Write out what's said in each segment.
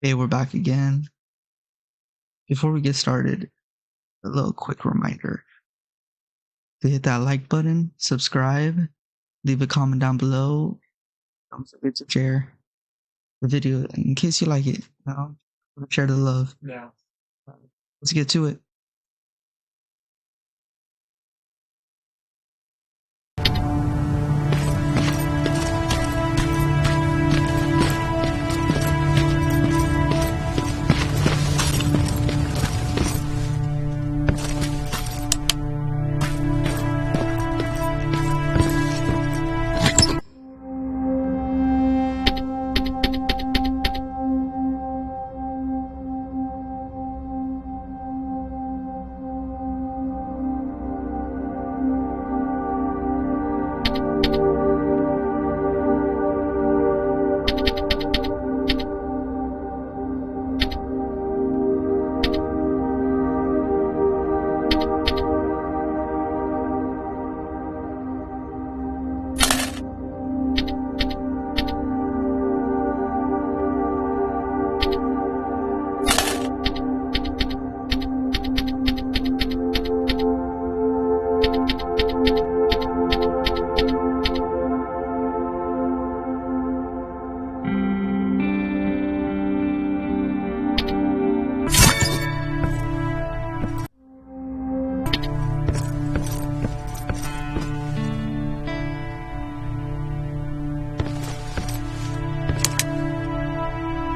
Hey, we're back again. Before we get started, a little quick reminder to hit that like button, subscribe, leave a comment down below. Don't forget to share the video in case you like it. Share the love. Yeah. Let's get to it.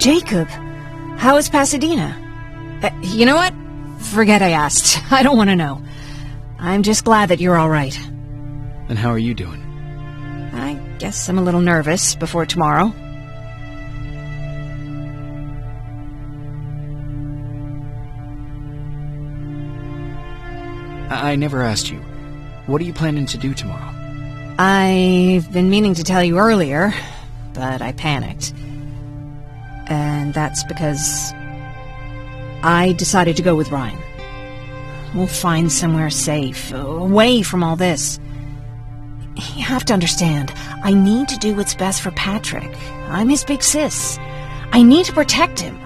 Jacob, how is Pasadena? You know what? Forget I asked. I don't want to know. I'm just glad that you're all right. And how are you doing? I guess I'm a little nervous before tomorrow. I never asked you. What are you planning to do tomorrow? I've been meaning to tell you earlier, but I panicked. And that's because I decided to go with Ryan. We'll find somewhere safe, away from all this. You have to understand, I need to do what's best for Patrick. I'm his big sis. I need to protect him.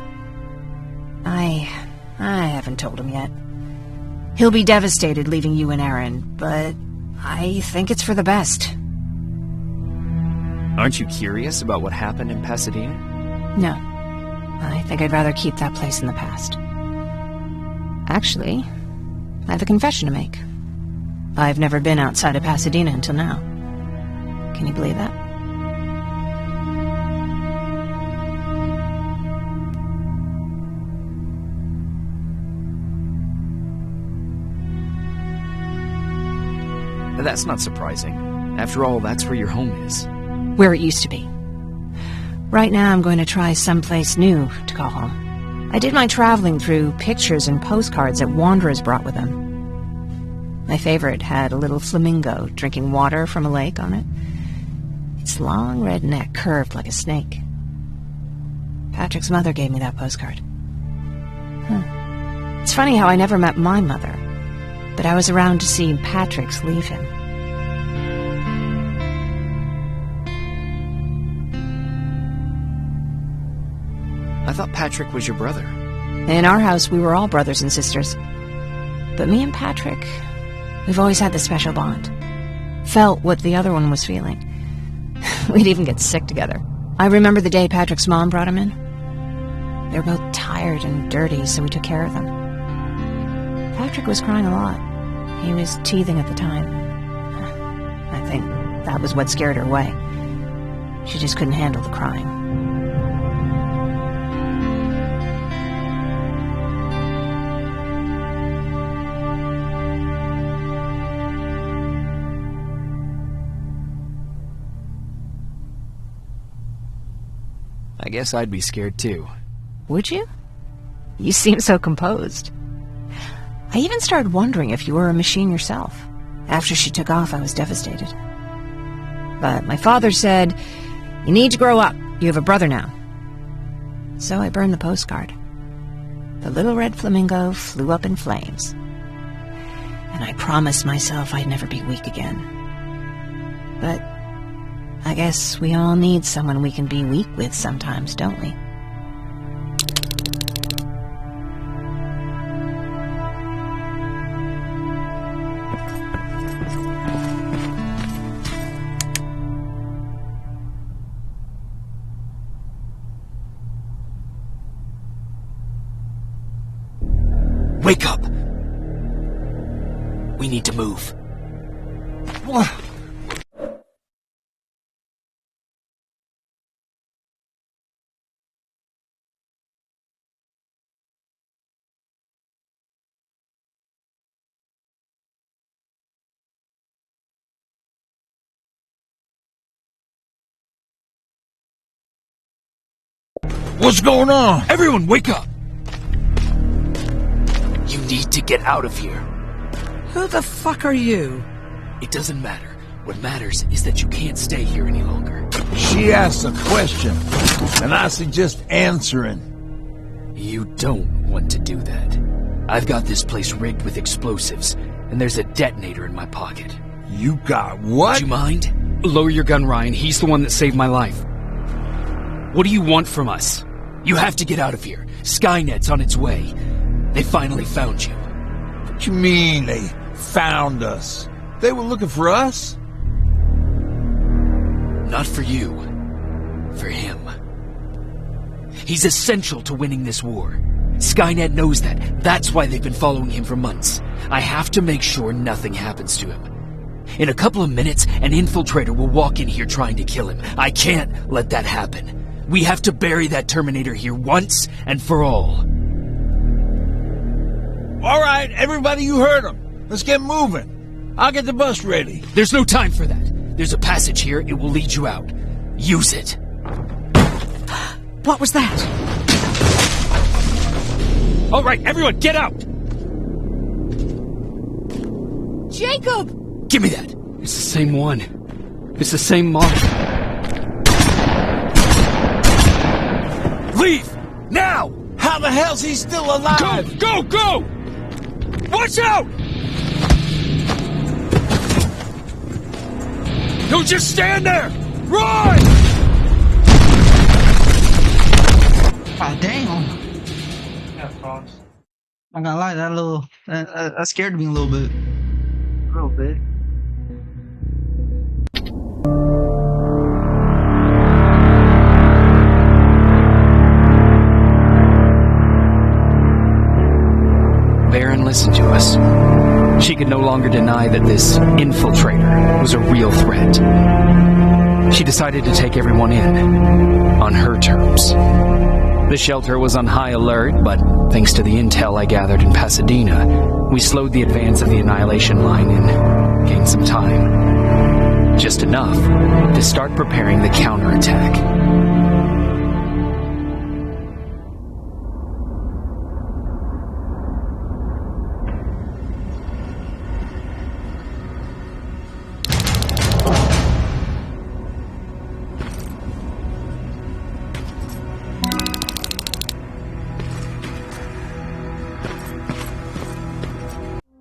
I haven't told him yet. He'll be devastated leaving you and Aaron, but I think it's for the best. Aren't you curious about what happened in Pasadena? No. I think I'd rather keep that place in the past. Actually, I have a confession to make. I've never been outside of Pasadena until now. Can you believe that? That's not surprising. After all, that's where your home is. Where it used to be. Right now I'm going to try someplace new to call home. I did my traveling through pictures and postcards that wanderers brought with them. My favorite had a little flamingo drinking water from a lake on it. Its long red neck curved like a snake. Patrick's mother gave me that postcard. It's funny how I never met my mother, but I was around to see Patrick's leave him. I thought Patrick was your brother. In our house, we were all brothers and sisters. But me and Patrick, we've always had this special bond. Felt what the other one was feeling. We'd even get sick together. I remember the day Patrick's mom brought him in. They were both tired and dirty, so we took care of them. Patrick was crying a lot. He was teething at the time. I think that was what scared her away. She just couldn't handle the crying. I guess I'd be scared too. Would you? You seem so composed. I even started wondering if you were a machine yourself. After she took off, I was devastated. But my father said, "You need to grow up. You have a brother now." So I burned the postcard. The little red flamingo flew up in flames. And I promised myself I'd never be weak again. But I guess we all need someone we can be weak with sometimes, don't we? wake up! We need to move. What? What's going on? Everyone, wake up! You need to get out of here. Who the fuck are you? It doesn't matter. What matters is that you can't stay here any longer. She asked a question, and I suggest answering. You don't want to do that. I've got this place rigged with explosives, and there's a detonator in my pocket. You got what? Do you mind? Lower your gun, Ryan. He's the one that saved my life. What do you want from us? You have to get out of here. Skynet's on its way. They finally found you. What you mean they found us? They were looking for us? Not for you. For him. He's essential to winning this war. Skynet knows that. That's why they've been following him for months. I have to make sure nothing happens to him. In a couple of minutes, an infiltrator will walk in here trying to kill him. I can't let that happen. We have to bury that Terminator here once and for all. All right, everybody, you heard him. Let's get moving. I'll get the bus ready. There's no time for that. There's a passage here. It will lead you out. Use it. What was that? All right, everyone, get out! Jacob! Give me that. It's the same one. It's the same model. Leave! Now! How the hell's he still alive? Go! Go! Watch out! Don't just stand there! Run! God damn. I'm gonna lie, that scared me a little bit. A little bit. Baron listened to us. She could no longer deny that this infiltrator was a real threat. She decided to take everyone in, on her terms. The shelter was on high alert, but thanks to the intel I gathered in Pasadena, we slowed the advance of the Annihilation Line and gained some time. Just enough to start preparing the counterattack.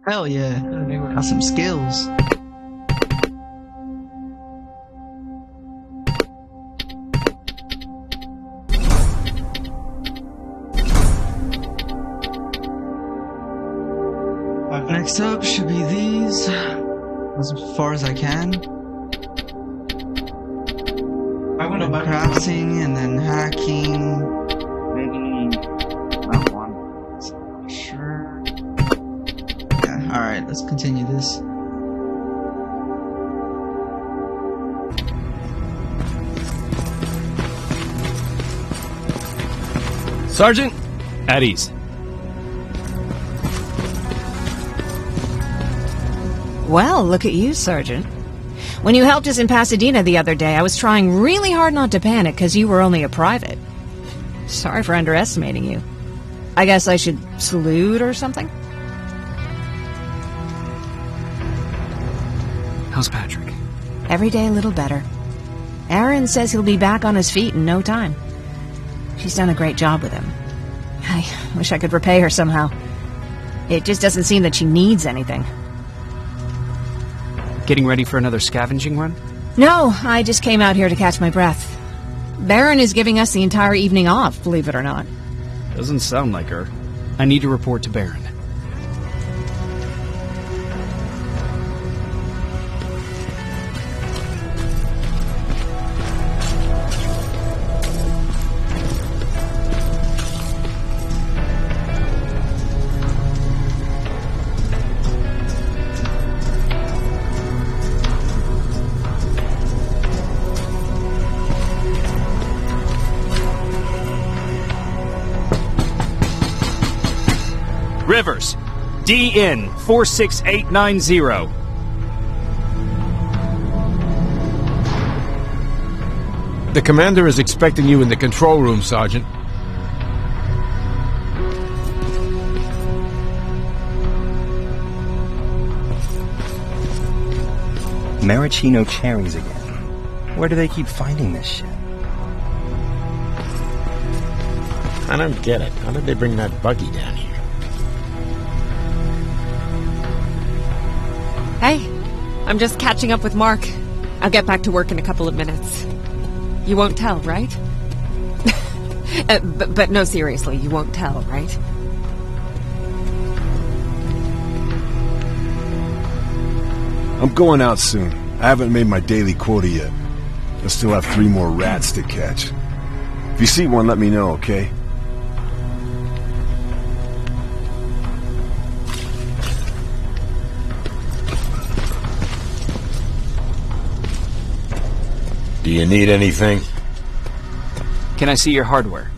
Hell yeah. Got some skills. Next up should be these. As far as I can. Crafting and then hacking. Maybe that one. Sure. Yeah, alright, let's continue this. Sergeant, at ease. Well, look at you, Sergeant. When you helped us in Pasadena the other day, I was trying really hard not to panic because you were only a private. Sorry for underestimating you. I guess I should salute or something? How's Patrick? Every day a little better. Aaron says he'll be back on his feet in no time. She's done a great job with him. I wish I could repay her somehow. It just doesn't seem that she needs anything. Getting ready for another scavenging run? No, I just came out here to catch my breath. Baron is giving us the entire evening off, believe it or not. Doesn't sound like her. I need to report to Baron. Rivers, DN 46890. The commander is expecting you in the control room, Sergeant. Maraschino cherries again. Where do they keep finding this shit? I don't get it. How did they bring that buggy down here? Hey, I'm just catching up with Mark. I'll get back to work in a couple of minutes. You won't tell, right? But no, seriously, you won't tell, right? I'm going out soon. I haven't made my daily quota yet. I still have 3 more rats to catch. If you see one, let me know, okay? Do you need anything? Can I see your hardware?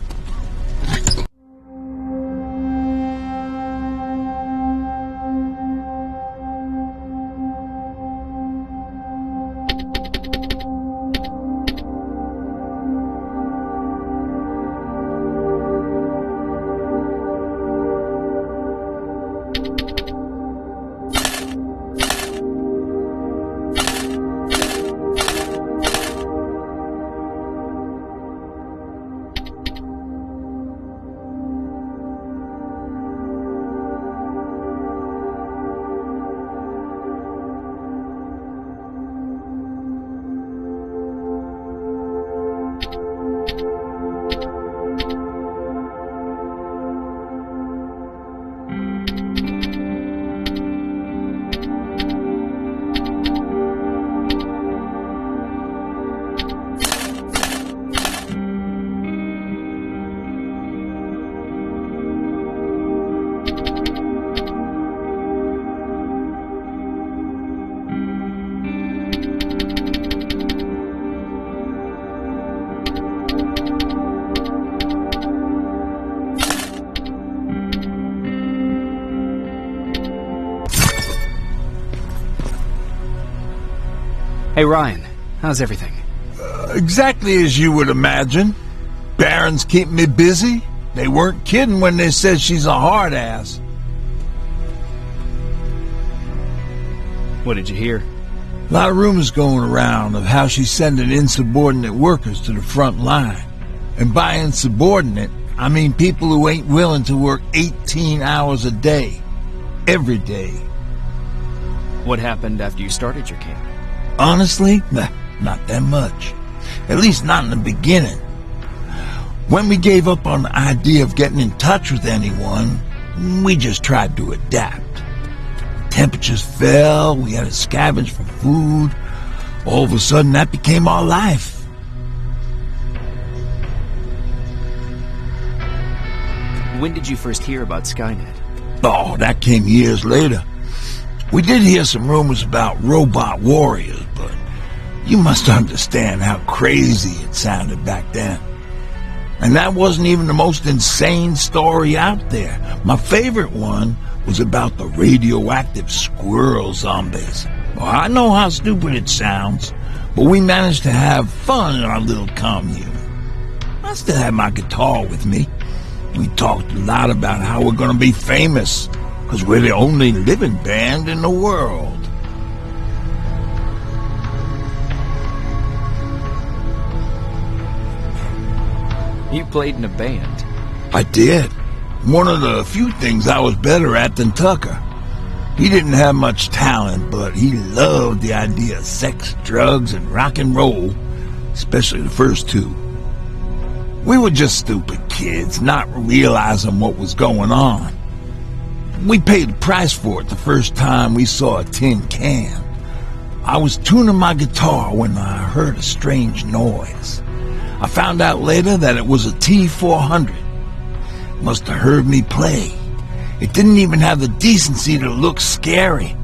Hey Ryan, how's everything? Exactly as you would imagine. Barons keep me busy. They weren't kidding when they said she's a hard ass. What did you hear? A lot of rumors going around of how she's sending insubordinate workers to the front line. And by insubordinate, I mean people who ain't willing to work 18 hours a day. Every day. What happened after you started your camp? Honestly, not that much. At least not in the beginning. When we gave up on the idea of getting in touch with anyone, we just tried to adapt. Temperatures fell, we had to scavenge for food. All of a sudden, that became our life. When did you first hear about Skynet? Oh, that came years later. We did hear some rumors about robot warriors, but you must understand how crazy it sounded back then. And that wasn't even the most insane story out there. My favorite one was about the radioactive squirrel zombies. Well, I know how stupid it sounds, but we managed to have fun in our little commune. I still had my guitar with me. We talked a lot about how we're gonna be famous, because we're the only living band in the world. You played in a band. I did. One of the few things I was better at than Tucker. He didn't have much talent, but he loved the idea of sex, drugs, and rock and roll, especially the first 2. We were just stupid kids, not realizing what was going on. We paid the price for it the first time we saw a tin can. I was tuning my guitar when I heard a strange noise. I found out later that it was a T-400. Must have heard me play. It didn't even have the decency to look scary.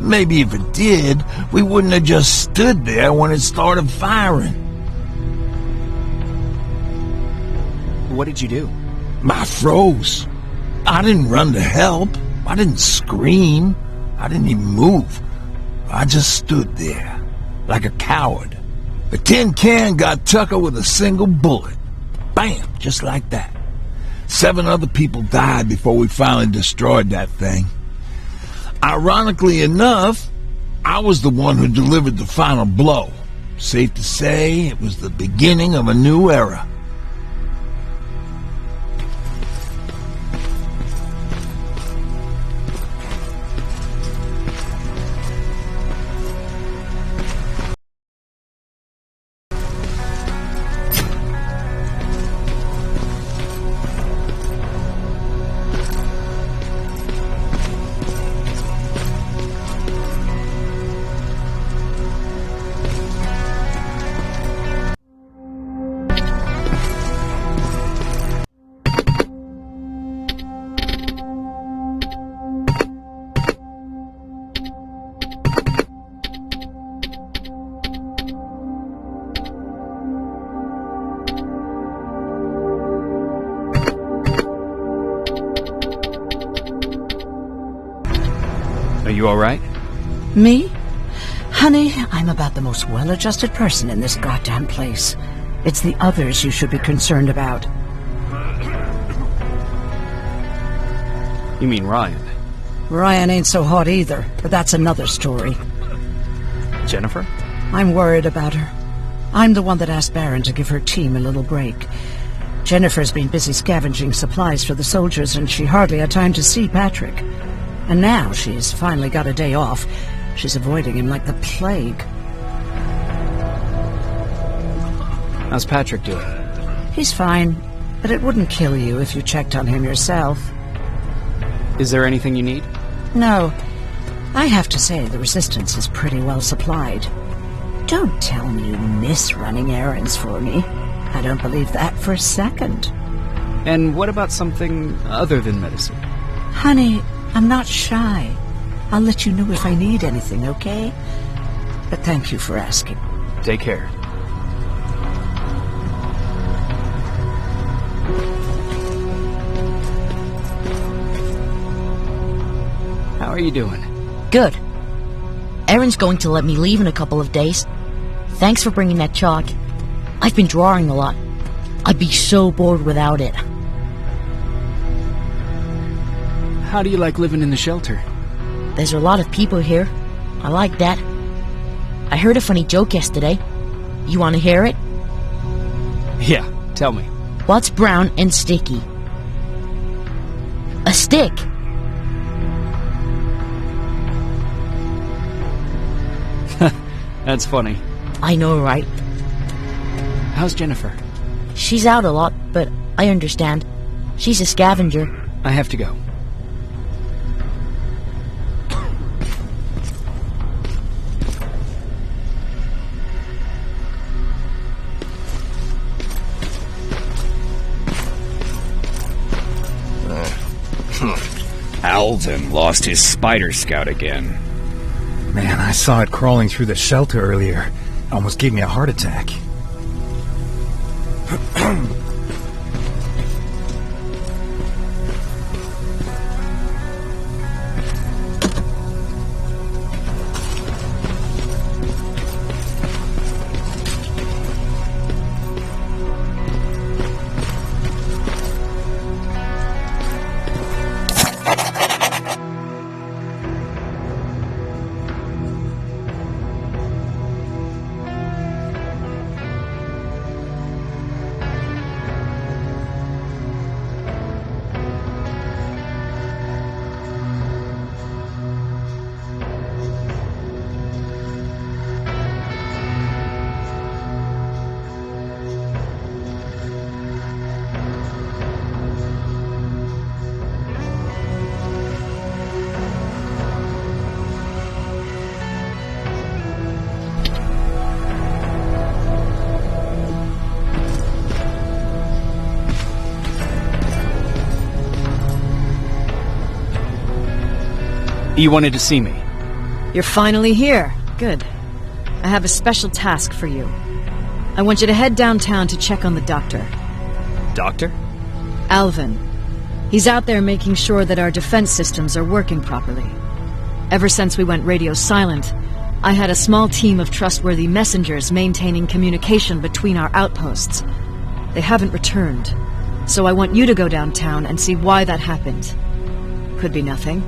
Maybe if it did, we wouldn't have just stood there when it started firing. What did you do? I froze. I didn't run to help. I didn't scream. I didn't even move. I just stood there, like a coward. The tin can got Tucker with a single bullet. Bam, just like that. 7 other people died before we finally destroyed that thing. Ironically enough, I was the one who delivered the final blow. Safe to say, it was the beginning of a new era. Are you alright? Me? Honey, I'm about the most well-adjusted person in this goddamn place. It's the others you should be concerned about. You mean Ryan? Ryan ain't so hot either, but that's another story. Jennifer? I'm worried about her. I'm the one that asked Baron to give her team a little break. Jennifer's been busy scavenging supplies for the soldiers, and she hardly had time to see Patrick. And now she's finally got a day off. She's avoiding him like the plague. How's Patrick doing? He's fine, but it wouldn't kill you if you checked on him yourself. Is there anything you need? No. I have to say the Resistance is pretty well supplied. Don't tell me you miss running errands for me. I don't believe that for a second. And what about something other than medicine? Honey, I'm not shy. I'll let you know if I need anything, okay? But thank you for asking. Take care. How are you doing? Good. Erin's going to let me leave in a couple of days. Thanks for bringing that chalk. I've been drawing a lot. I'd be so bored without it. How do you like living in the shelter? There's a lot of people here. I like that. I heard a funny joke yesterday. You want to hear it? Yeah, tell me. What's brown and sticky? A stick. That's funny. I know, right? How's Jennifer? She's out a lot, but I understand. She's a scavenger. I have to go. Alvin lost his spider scout again. Man, I saw it crawling through the shelter earlier. Almost gave me a heart attack. You wanted to see me? You're finally here. Good. I have a special task for you. I want you to head downtown to check on the doctor. Doctor? Alvin. He's out there making sure that our defense systems are working properly. Ever since we went radio silent, I had a small team of trustworthy messengers maintaining communication between our outposts. They haven't returned, so I want you to go downtown and see why that happened. Could be nothing,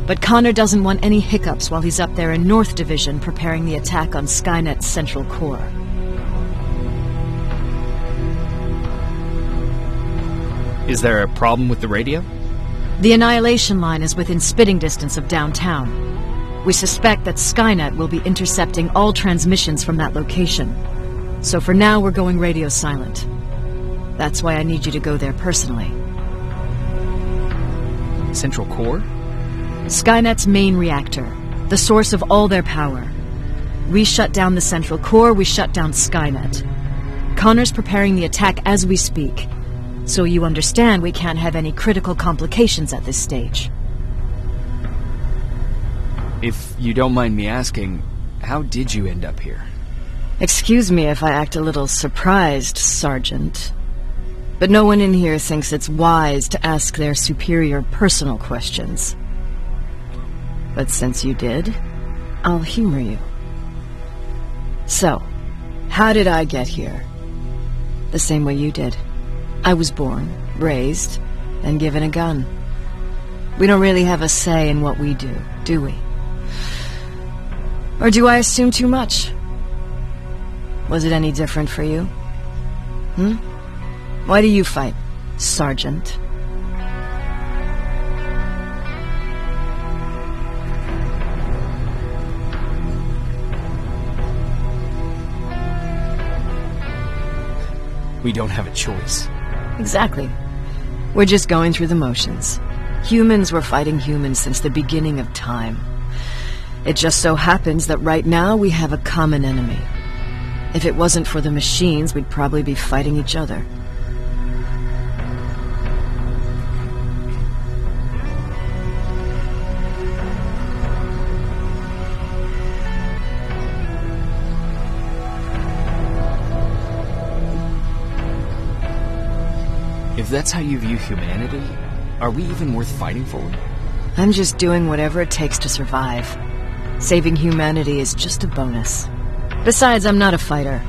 but Connor doesn't want any hiccups while he's up there in North Division preparing the attack on Skynet's central core. Is there a problem with the radio? The Annihilation Line is within spitting distance of downtown. We suspect that Skynet will be intercepting all transmissions from that location. So for now, we're going radio silent. That's why I need you to go there personally. Central core? Skynet's main reactor, the source of all their power. We shut down the central core, we shut down Skynet. Connor's preparing the attack as we speak. So you understand we can't have any critical complications at this stage. If you don't mind me asking, how did you end up here? Excuse me if I act a little surprised, Sergeant. But no one in here thinks it's wise to ask their superior personal questions. But since you did, I'll humor you. So, how did I get here? The same way you did. I was born, raised, and given a gun. We don't really have a say in what we do we? Or do I assume too much? Was it any different for you? Why do you fight, Sergeant? We don't have a choice. Exactly. We're just going through the motions. Humans were fighting humans since the beginning of time. It just so happens that right now we have a common enemy. If it wasn't for the machines, we'd probably be fighting each other. If that's how you view humanity, are we even worth fighting for? I'm just doing whatever it takes to survive. Saving humanity is just a bonus. Besides, I'm not a fighter.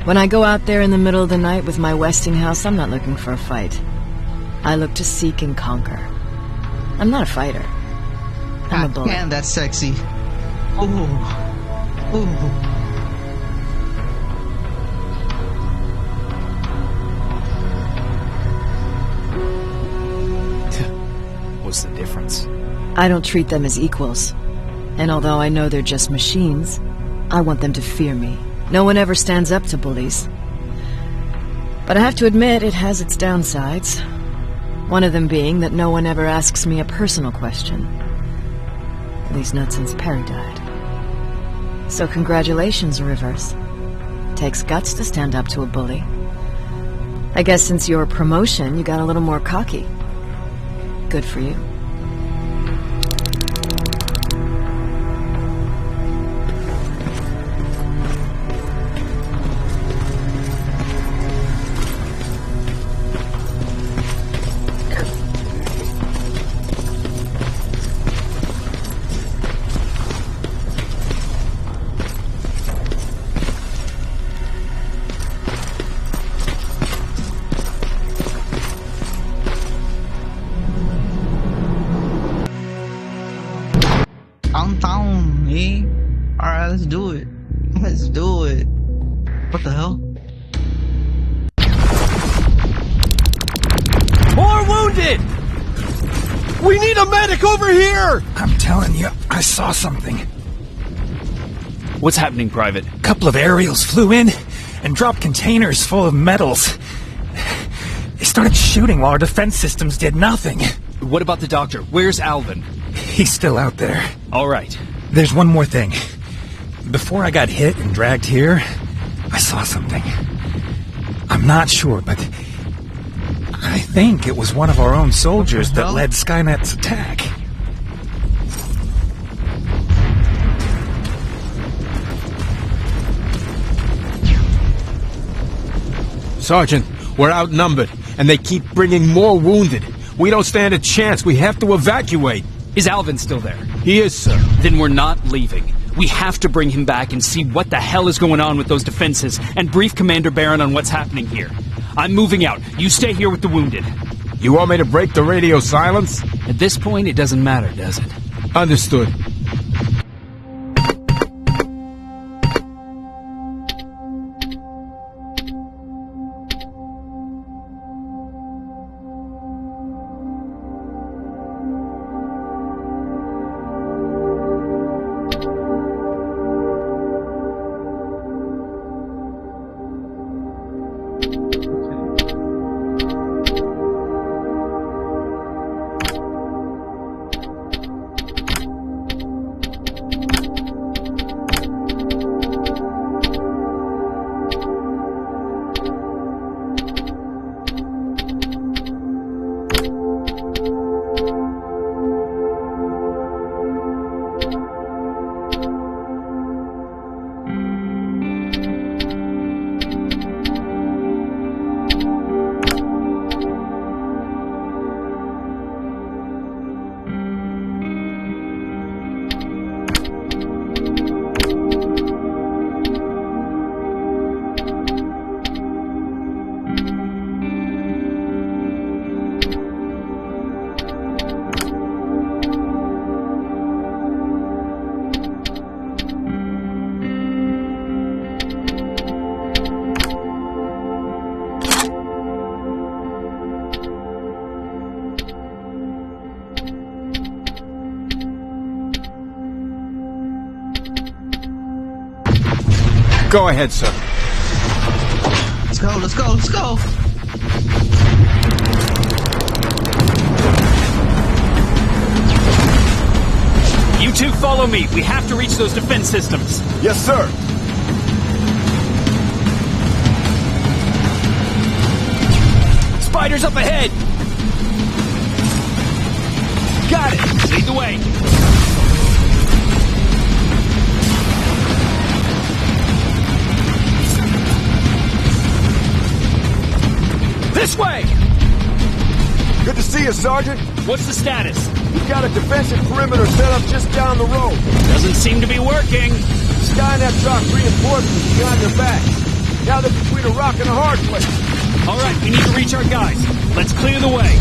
When I go out there in the middle of the night with my Westinghouse, I'm not looking for a fight. I look to seek and conquer. I'm not a fighter. I'm a bully. Man, that's sexy. Ooh. Ooh. What's the difference? I don't treat them as equals. And although I know they're just machines, I want them to fear me. No one ever stands up to bullies. But I have to admit, it has its downsides. One of them being that no one ever asks me a personal question. At least not since Perry died. So congratulations, Rivers. Takes guts to stand up to a bully. I guess since your promotion, you got a little more cocky. Good for you. Downtown, eh? Alright, let's do it. Let's do it. What the hell? More wounded! We need a medic over here! I'm telling you, I saw something. What's happening, Private? A couple of aerials flew in and dropped containers full of metals. They started shooting while our defense systems did nothing. What about the doctor? Where's Alvin? He's still out there. All right. There's one more thing. Before I got hit and dragged here, I saw something. I'm not sure, but I think it was one of our own soldiers that led Skynet's attack. Sergeant, we're outnumbered, and they keep bringing more wounded. We don't stand a chance. We have to evacuate. Is Alvin still there? He is, sir. Then we're not leaving. We have to bring him back and see what the hell is going on with those defenses and brief Commander Barron on what's happening here. I'm moving out. You stay here with the wounded. You want me to break the radio silence? At this point, it doesn't matter, does it? Understood. Go ahead, sir. Let's go, let's go, let's go! You two follow me. We have to reach those defense systems. Yes, sir. Spiders up ahead! Got it! Lead the way! This way! Good to see you, Sergeant. What's the status? We've got a defensive perimeter set up just down the road. Doesn't seem to be working. This guy in that truck's reinforcements behind their backs. Now they're between a rock and a hard place. All right, we need to reach our guys. Let's clear the way.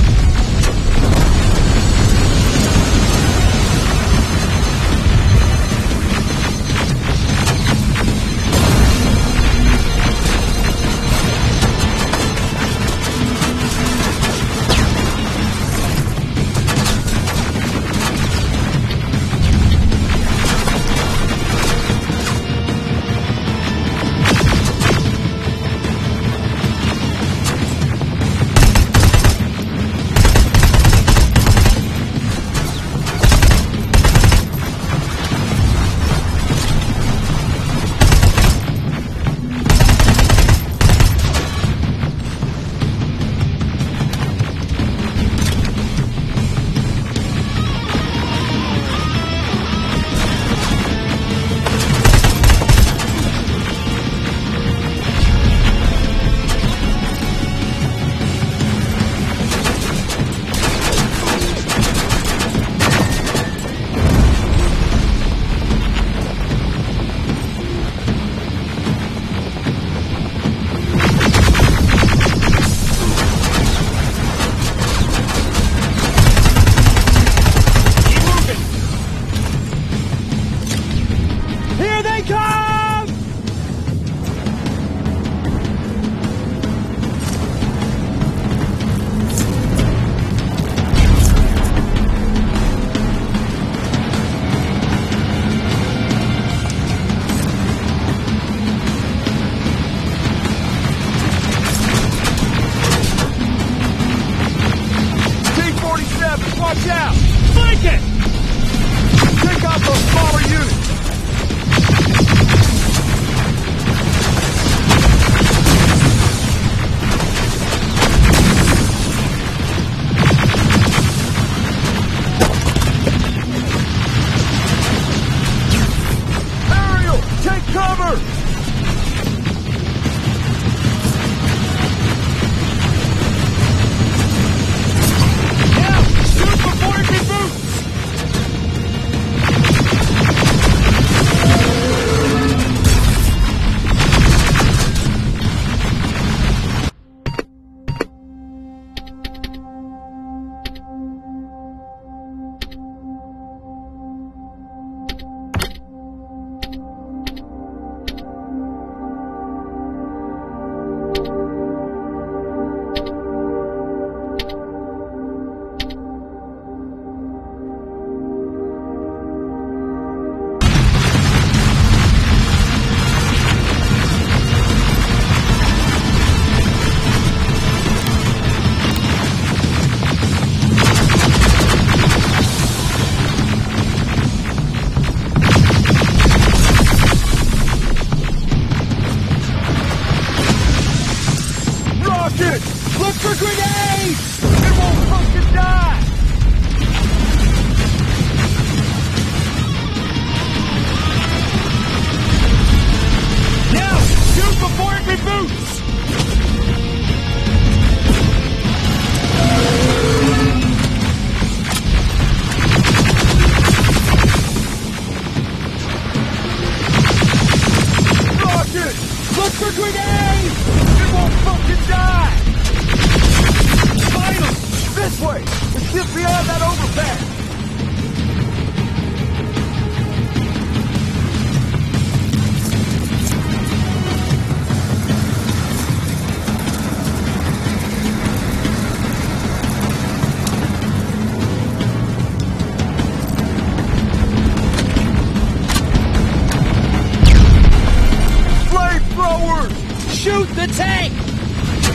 tank!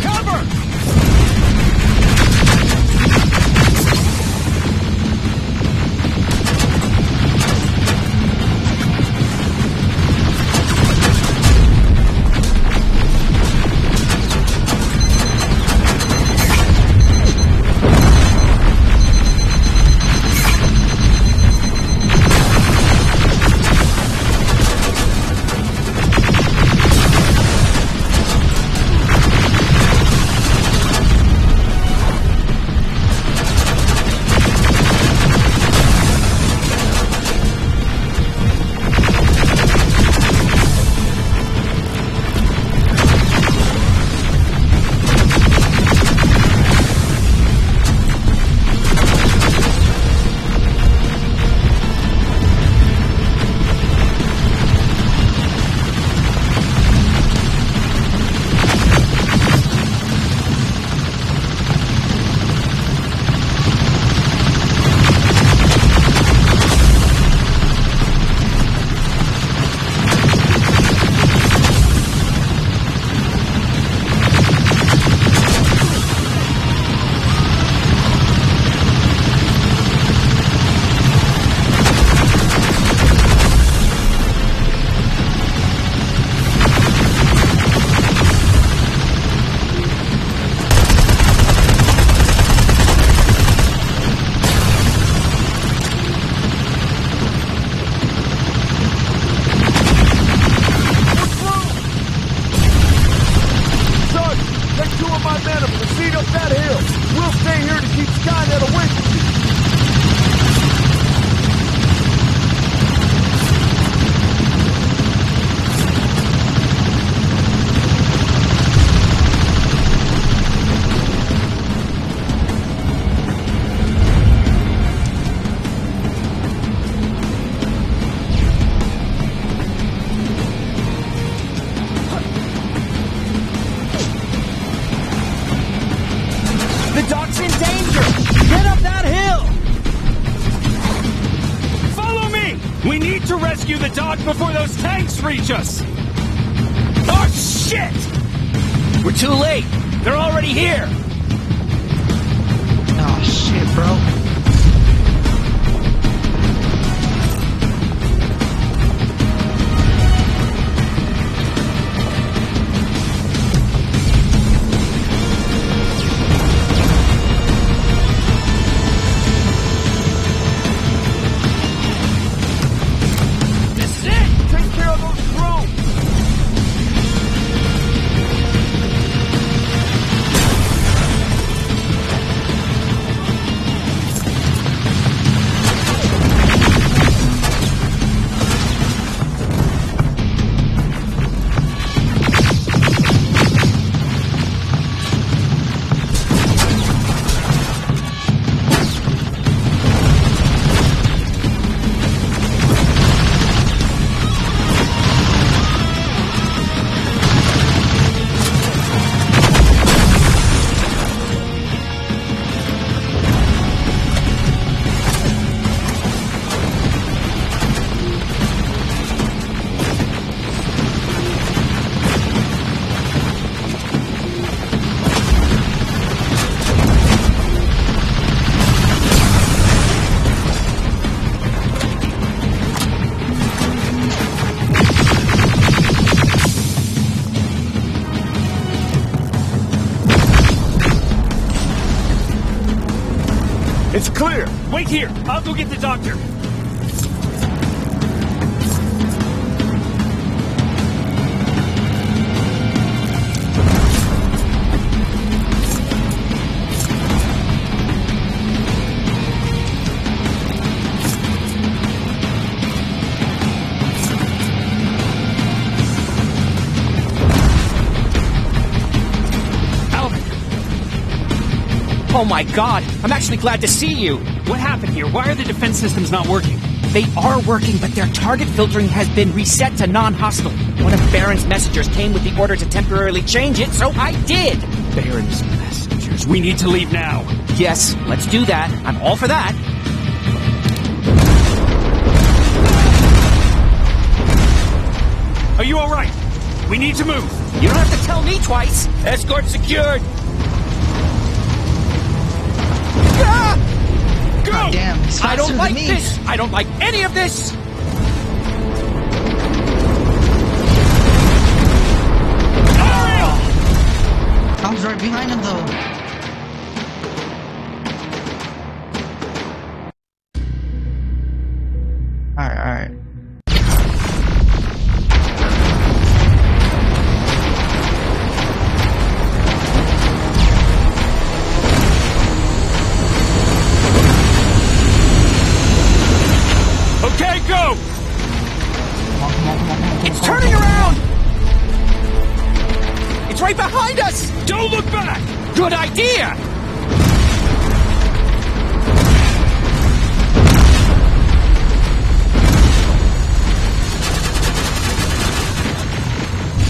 Cover! Rescue the dock before those tanks reach us! Oh, shit! We're too late! They're already here! Oh, shit, bro. It's clear! Wait here! I'll go get the doctor! Oh my god! I'm actually glad to see you! What happened here? Why are the defense systems not working? They are working, but their target filtering has been reset to non-hostile. One of Baron's messengers came with the order to temporarily change it, so I did! Baron's messengers. We need to leave now. Yes, let's do that. I'm all for that. Are you alright? We need to move. You don't have to tell me twice. Escort secured. Ah! Go! God damn, he's I don't faster like than me. this. I don't like any of this. I was right behind him though. Alright. Okay, go! Come on. It's turning around! It's right behind us! Don't look back! Good idea! I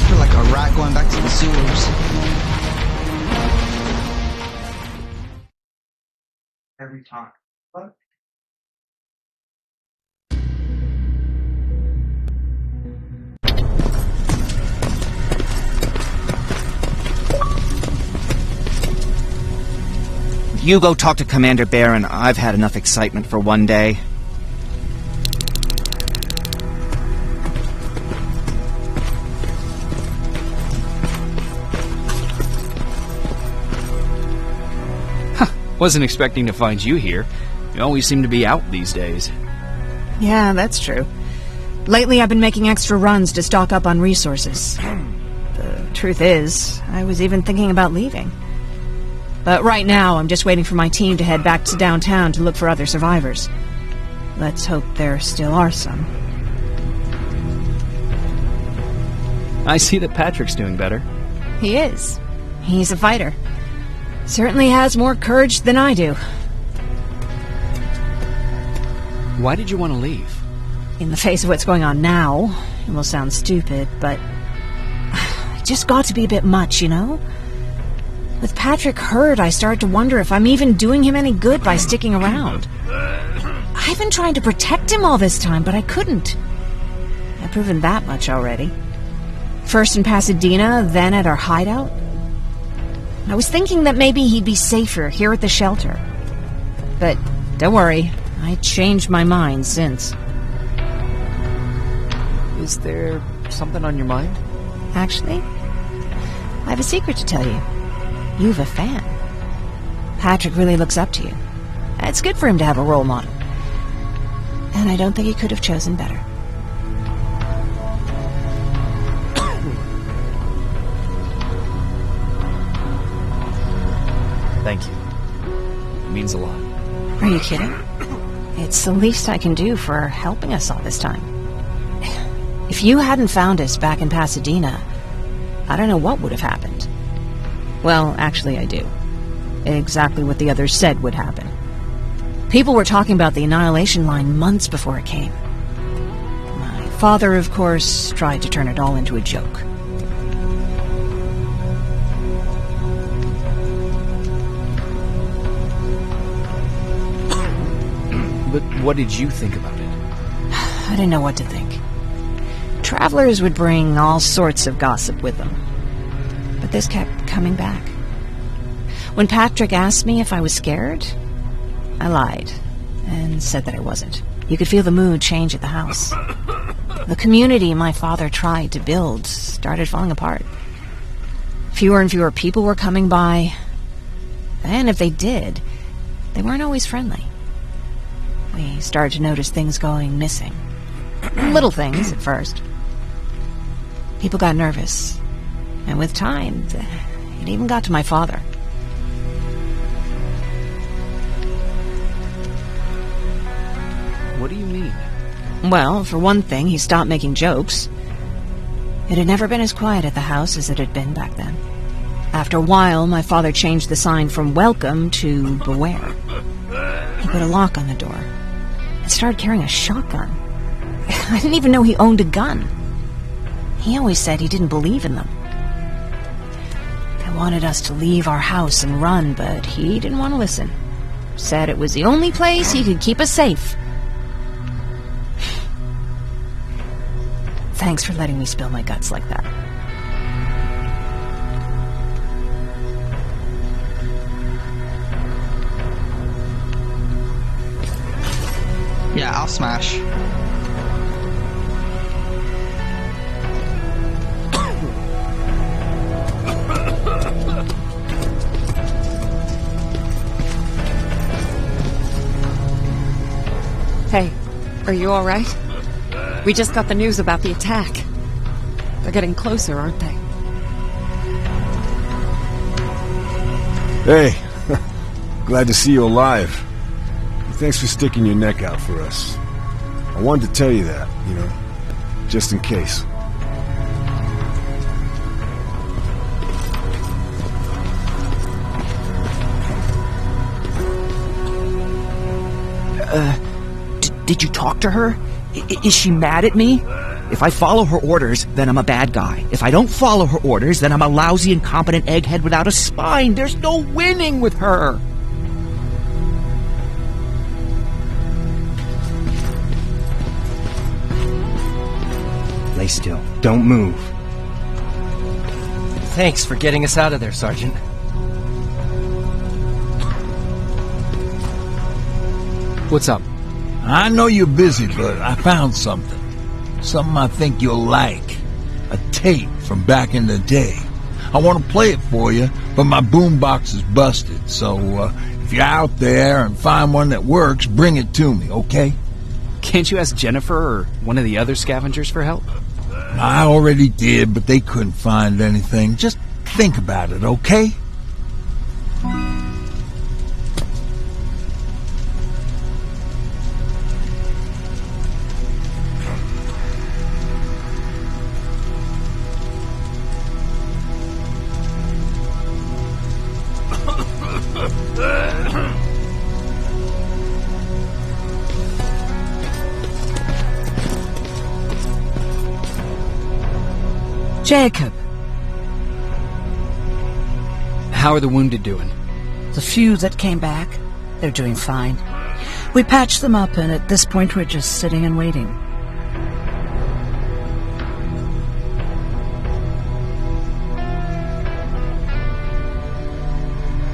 feel like a rat going back to the sewers. Every time. What? You go talk to Commander Baron. I've had enough excitement for one day. Wasn't expecting to find you here. You always seem to be out these days. Yeah, that's true. Lately I've been making extra runs to stock up on resources. The truth is, I was even thinking about leaving. But right now, I'm just waiting for my team to head back to downtown to look for other survivors. Let's hope there still are some. I see that Patrick's doing better. He is. He's a fighter. Certainly has more courage than I do. Why did you want to leave? In the face of what's going on now, it will sound stupid, but it just got to be a bit much, you know? With Patrick hurt, I started to wonder if I'm even doing him any good by sticking around. I've been trying to protect him all this time, but I couldn't. I've proven that much already. First in Pasadena, then at our hideout. I was thinking that maybe he'd be safer here at the shelter. But don't worry, I changed my mind since. Is there something on your mind? Actually, I have a secret to tell you. You have a fan. Patrick really looks up to you. It's good for him to have a role model. And I don't think he could have chosen better. Thank you. It means a lot. Are you kidding? It's the least I can do for helping us all this time. If you hadn't found us back in Pasadena, I don't know what would have happened. Well, actually I do. Exactly what the others said would happen. People were talking about the Annihilation Line months before it came. My father, of course, tried to turn it all into a joke. But what did you think about it? I didn't know what to think. Travelers would bring all sorts of gossip with them. But this kept coming back. When Patrick asked me if I was scared, I lied and said that I wasn't. You could feel the mood change at the house. The community my father tried to build started falling apart. Fewer and fewer people were coming by, and if they did, they weren't always friendly. We started to notice things going missing. Little things at first. People got nervous, and with time, it even got to my father. What do you mean? Well, for one thing, he stopped making jokes. It had never been as quiet at the house as it had been back then. After a while, my father changed the sign from welcome to beware. He put a lock on the door and started carrying a shotgun. I didn't even know he owned a gun. He always said he didn't believe in them. I wanted us to leave our house and run, but he didn't want to listen. Said it was the only place he could keep us safe. Thanks for letting me spill my guts like that. smash. Hey, are you alright? We just got the news about the attack. They're getting closer, aren't they? Hey, glad to see you alive. Thanks for sticking your neck out for us. I wanted to tell you that, you know, just in case. Did you talk to her? Is she mad at me? If I follow her orders, then I'm a bad guy. If I don't follow her orders, then I'm a lousy, incompetent egghead without a spine. There's no winning with her. Lay still. Don't move. Thanks for getting us out of there, Sergeant. What's up? I know you're busy, but I found something. Something I think you'll like. A tape from back in the day. I want to play it for you, but my boombox is busted, so if you're out there and find one that works, bring it to me, okay? Can't you ask Jennifer or one of the other scavengers for help? I already did, but they couldn't find anything. Just think about it, okay? Jacob. How are the wounded doing? The few that came back, they're doing fine. We patched them up, and at this point we're just sitting and waiting.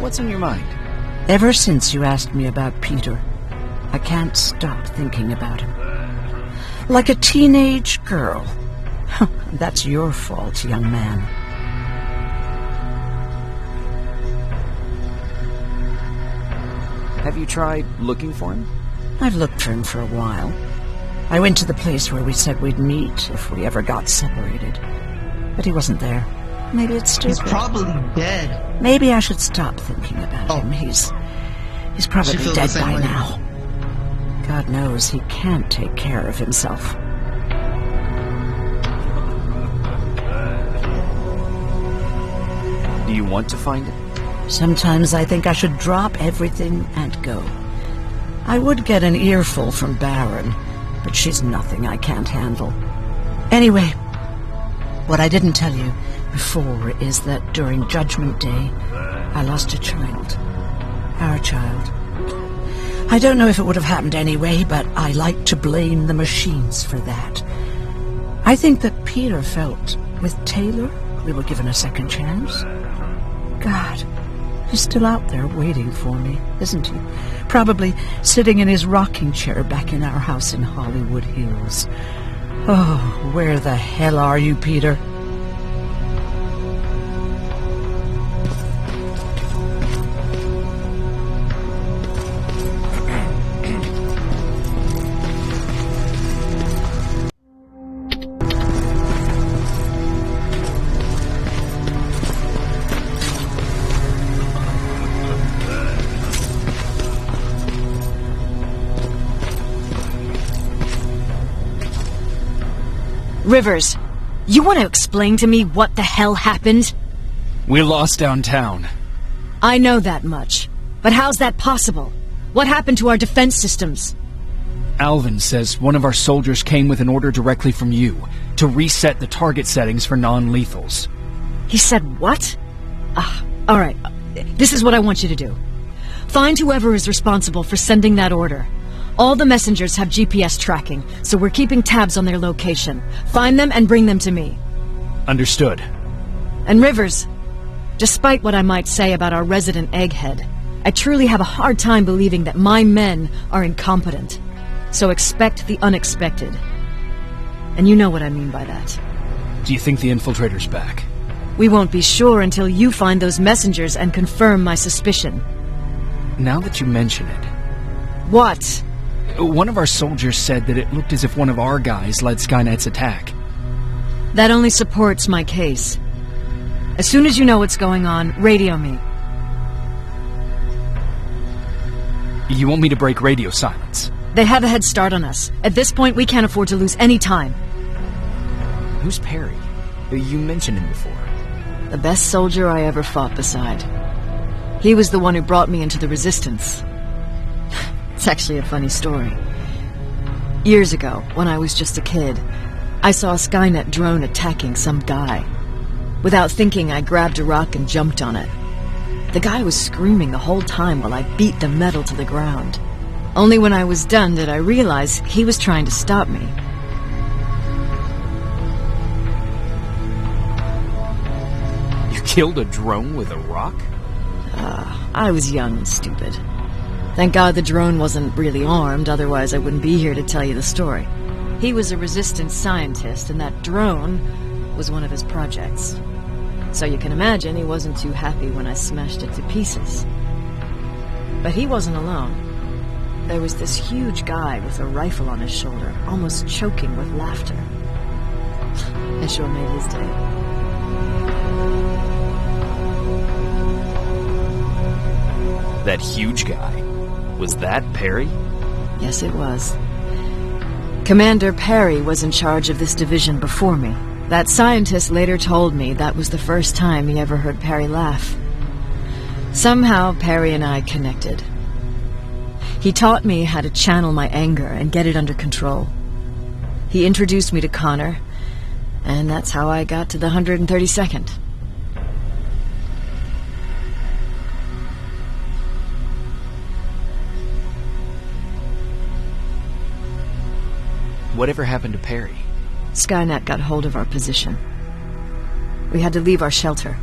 What's on your mind? Ever since you asked me about Peter, I can't stop thinking about him. Like a teenage girl. That's your fault, young man. Have you tried looking for him? I've looked for him for a while. I went to the place where we said we'd meet if we ever got separated. But he wasn't there. Maybe it's stupid. He's probably dead. Maybe I should stop thinking about him. He's probably dead by now. God knows he can't take care of himself. Do you want to find it? Sometimes I think I should drop everything and go. I would get an earful from Baron, but she's nothing I can't handle. Anyway, what I didn't tell you before is that during Judgment Day, I lost a child. Our child. I don't know if it would have happened anyway, but I like to blame the machines for that. I think that Peter felt with Taylor we were given a second chance. God, he's still out there waiting for me, isn't he? Probably sitting in his rocking chair back in our house in Hollywood Hills. Oh, where the hell are you, Peter? Rivers, you want to explain to me what the hell happened? We lost downtown. I know that much. But how's that possible? What happened to our defense systems? Alvin says one of our soldiers came with an order directly from you to reset the target settings for non-lethals. He said what? Alright. This is what I want you to do. Find whoever is responsible for sending that order. All the messengers have GPS tracking, so we're keeping tabs on their location. Find them and bring them to me. Understood. And Rivers, despite what I might say about our resident egghead, I truly have a hard time believing that my men are incompetent. So expect the unexpected. And you know what I mean by that. Do you think the infiltrator's back? We won't be sure until you find those messengers and confirm my suspicion. Now that you mention it... What? One of our soldiers said that it looked as if one of our guys led Skynet's attack. That only supports my case. As soon as you know what's going on, radio me. You want me to break radio silence? They have a head start on us. At this point, we can't afford to lose any time. Who's Perry? You mentioned him before. The best soldier I ever fought beside. He was the one who brought me into the Resistance. It's actually a funny story. Years ago, when I was just a kid, I saw a Skynet drone attacking some guy. Without thinking, I grabbed a rock and jumped on it. The guy was screaming the whole time while I beat the metal to the ground. Only when I was done did I realize he was trying to stop me. You killed a drone with a rock? I was young and stupid. Thank God the drone wasn't really armed, otherwise I wouldn't be here to tell you the story. He was a Resistance scientist, and that drone was one of his projects. So you can imagine he wasn't too happy when I smashed it to pieces. But he wasn't alone. There was this huge guy with a rifle on his shoulder, almost choking with laughter. I sure made his day. That huge guy. Was that Perry? Yes, it was. Commander Perry was in charge of this division before me. That scientist later told me that was the first time he ever heard Perry laugh. Somehow, Perry and I connected. He taught me how to channel my anger and get it under control. He introduced me to Connor, and that's how I got to the 132nd. Whatever happened to Perry? Skynet got hold of our position. We had to leave our shelter.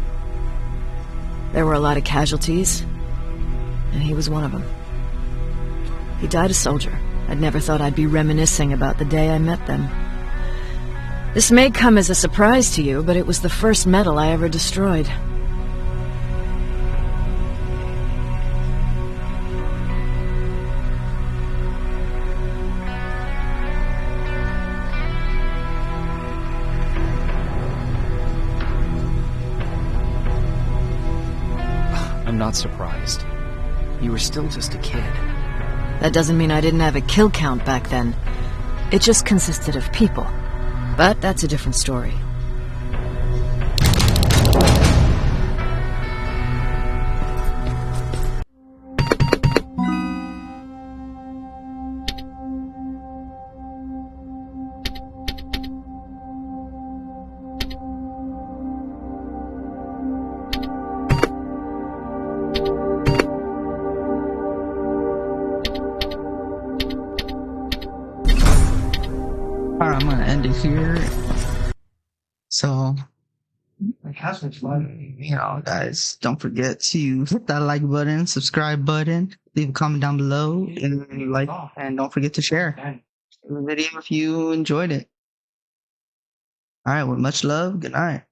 There were a lot of casualties, and he was one of them. He died a soldier. I'd never thought I'd be reminiscing about the day I met them. This may come as a surprise to you, but it was the first metal I ever destroyed. I'm not surprised. You were still just a kid. That doesn't mean I didn't have a kill count back then. It just consisted of people. But that's a different story. Alright, I'm gonna end it here. So, guys, don't forget to hit that like button, subscribe button, leave a comment down below, and don't forget to share the video if you enjoyed it. Alright, with much love, good night.